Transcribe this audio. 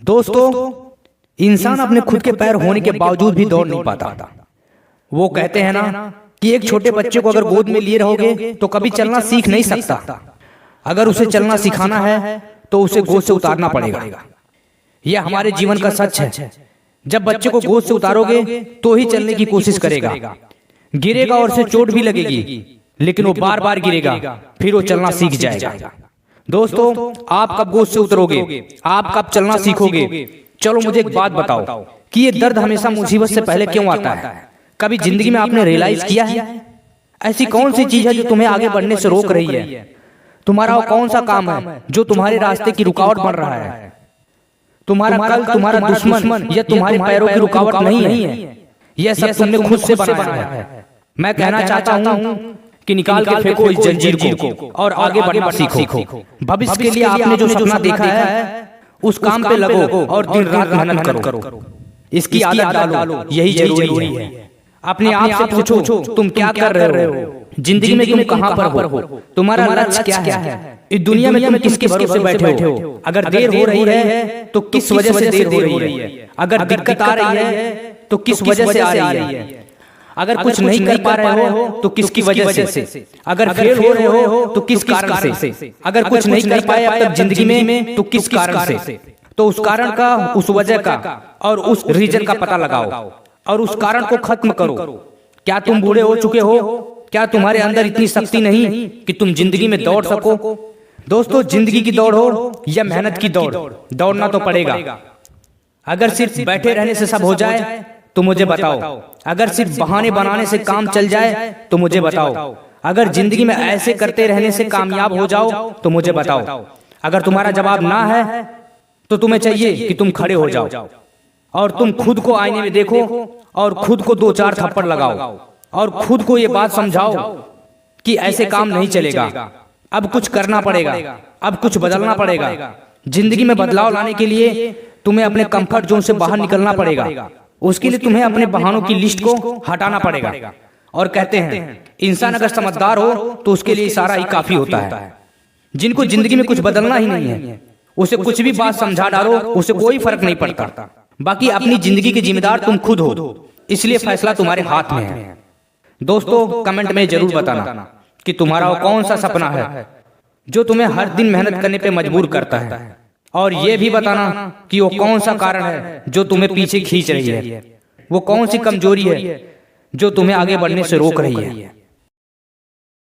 दोस्तों, इंसान अपने खुद के पैर होने के बावजूद भी दौड़ नहीं पाता। वो कहते हैं ना कि एक छोटे बच्चे को अगर गोद में लिए रहोगे तो कभी चलना सीख नहीं सकता। अगर उसे चलना सिखाना है तो उसे गोद से उतारना पड़ेगा। यह हमारे जीवन का सच है। जब बच्चे को गोद से उतारोगे तो ही चलने की कोशिश करेगा। गिरेगा और उसे चोट भी लगेगी, लेकिन वो बार बार गिरेगा, फिर वो चलना सीख जाएगा। दोस्तों, आप कब गोद से उतरोगे? आप कब चलना सीखोगे? चलो मुझे एक बात बताओ कि ये दर्द हमेशा मुसीबत से पहले क्यों आता है? कभी जिंदगी में आपने रियलाइज किया है? ऐसी कौन सी चीज है जो तुम्हें आगे बढ़ने से रोक रही है? तुम्हारा वो कौन सा काम है जो तुम्हारे रास्ते की रुकावट बन रहा है? तुम्हारा कल तुम्हारा दुश्मन या तुम्हारे पैरों की रुकावट नहीं है। यह सब तुमने खुद से बनाया है। मैं कहना चाहता हूँ कि निकाल के फेंको इस जंजीर को और आगे बढ़ना सीखो। भविष्य के लिए आपने जो सपना देखा है उस काम पे लगो और दिन रात मेहनत करो। इसकी आदत डालो, यही जरूरी है। अपने आप से पूछो, तुम क्या कर रहे हो? जिंदगी में तुम कहाँ पर हो? तुम्हारा लक्ष्य क्या है? इस दुनिया में तुम किसके भरोसे बैठे हो? अगर देर हो रही है तो किस वजह से देर हो रही है? अगर दिक्कत आ रही है तो किस वजह से आ रही है? अगर कुछ नहीं कर पा रहे हो तो किसकी वजह से? अगर फेल हो रहे हो तो किस कारण से? अगर कुछ नहीं कर पाए अब तक जिंदगी में तो किस कारण से? तो उस कारण का, उस वजह का और उस रीजन का पता लगाओ और उस कारण को खत्म करो। क्या तुम बूढ़े हो चुके हो? क्या तुम्हारे अंदर इतनी शक्ति नहीं कि तुम जिंदगी में दौड़ सको? दोस्तों, जिंदगी की दौड़ हो या मेहनत की दौड़, दौड़ना तो पड़ेगा। अगर सिर्फ बैठे रहने से सब हो जाए तो मुझे बताओ। अगर सिर्फ बहाने बनाने से काम चल जाए तो मुझे बताओ। अगर जिंदगी में ऐसे करते रहने से कामयाब हो जाओ तो मुझे बताओ। अगर तुम्हारा जवाब ना है तो तुम्हें चाहिए कि तुम खड़े हो जाओ और तुम खुद को आईने में देखो और खुद को 2-4 थप्पड़ लगाओ और खुद को ये बात समझाओ कि ऐसे काम नहीं चलेगा। अब कुछ करना पड़ेगा, अब कुछ बदलना पड़ेगा। जिंदगी में बदलाव लाने के लिए तुम्हें अपने कंफर्ट जोन से बाहर निकलना पड़ेगा। उसके लिए तुम्हें अपने बहानों की लिस्ट को हटाना पड़ेगा। और कहते हैं इंसान अगर समझदार हो तो उसके लिए इशारा ही काफी होता है। जिनको जिंदगी में कुछ बदलना ही नहीं है, उसे कुछ भी बात समझा डालो, उसे कोई फर्क नहीं पड़ता। बाकी अपनी जिंदगी के जिम्मेदार तुम खुद हो, इसलिए फैसला तुम्हारे हाथ में है। दोस्तों, कमेंट में जरूर बताना कि तुम्हारा वो कौन सा सपना है जो तुम्हें हर दिन मेहनत करने पे मजबूर करता है, और ये भी बताना कि वो कौन सा कारण है जो तुम्हें पीछे खींच रही है। वो कौन सी कमजोरी है जो तुम्हें आगे बढ़ने से रोक रही है।